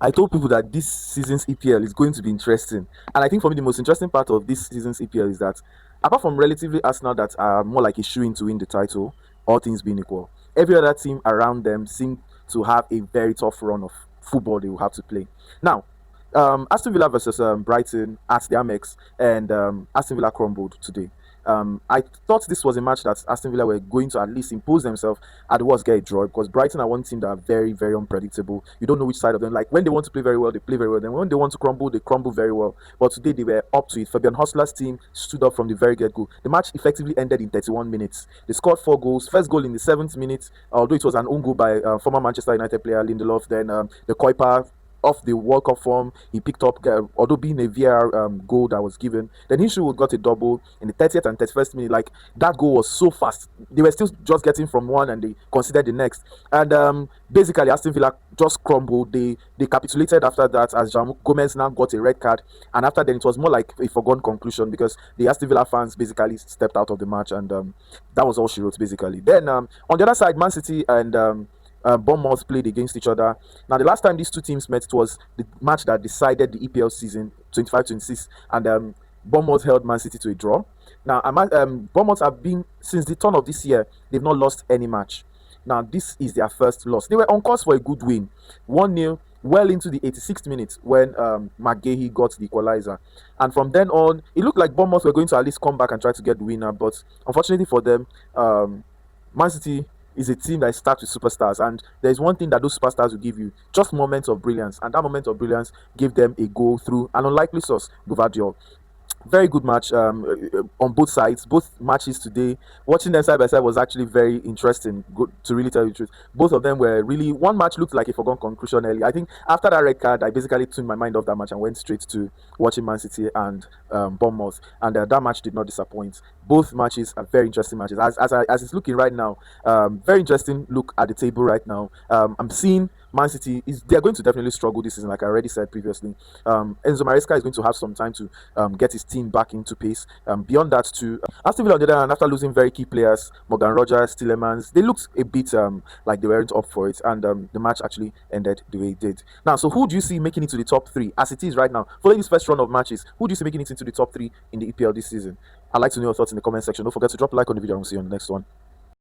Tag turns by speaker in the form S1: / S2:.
S1: I told people that this season's EPL is going to be interesting. And I think for me, the most interesting part of this season's EPL is that, apart from relatively Arsenal that are more like a shoe in to win the title, all things being equal, every other team around them seem to have a very tough run of football they will have to play. Now, Aston Villa versus Brighton at the Amex, and Aston Villa crumbled today. I thought this was a match that Aston Villa were going to at least impose themselves at the worst get a draw, because Brighton are one team that are very, very unpredictable. You don't know which side of them. Like when they want to play very well, they play very well. Then when they want to crumble, they crumble very well. But today they were up to it. Fabian Hostler's team stood up from the very get go. The match effectively ended in 31 minutes. They scored 4 goals. First goal in the 7th minute, although it was an own goal by former Manchester United player Lindelof. Then the Kuiper off the World Cup form, he picked up, although being a VAR goal that was given. Then Hinshaw got a double in the 30th and 31st minute. Like that goal was so fast. They were still just getting from one and they considered the next. And basically, Aston Villa just crumbled. They capitulated after that as Gomez now got a red card. And after then, it was more like a foregone conclusion because the Aston Villa fans basically stepped out of the match. And that was all she wrote, basically. Then on the other side, Man City and Bournemouth played against each other. Now, the last time these two teams met, it was the match that decided the EPL season 25-26, and Bournemouth held Man City to a draw. Now, Bournemouth have been, since the turn of this year, they've not lost any match. Now, this is their first loss. They were on course for a good win, 1-0, well into the 86th minute when McGahey got the equalizer. And from then on, it looked like Bournemouth were going to at least come back and try to get the winner, but unfortunately for them, Man City is a team that starts with superstars, and there's one thing that those superstars will give you: just moments of brilliance, and that moment of brilliance gave them a goal through an unlikely source, Gvardiol. Very good match on both sides. Both matches today, watching them side by side was actually very interesting. Good to really tell you the truth. Both of them were really. One match looked like a foregone conclusion early. I think after that red card, I basically tuned my mind off that match and went straight to watching Man City and Bournemouth, and that match did not disappoint. Both matches are very interesting matches. As it's looking right now, very interesting look at the table right now. I'm seeing Man City is they're going to definitely struggle this season, like I already said previously. Enzo Maresca is going to have some time to get his team back into pace. Beyond that, to Aston Villa on the other hand, after losing very key players, Morgan Rogers, Tillemans, they looked a bit like they weren't up for it, and the match actually ended the way it did. Now, so who do you see making it to the top three as it is right now? Following this first run of matches, who do you see making it into the top three in the EPL this season? I'd like to know your thoughts in the comment section. Don't forget to drop a like on the video, and we'll see you on the next one.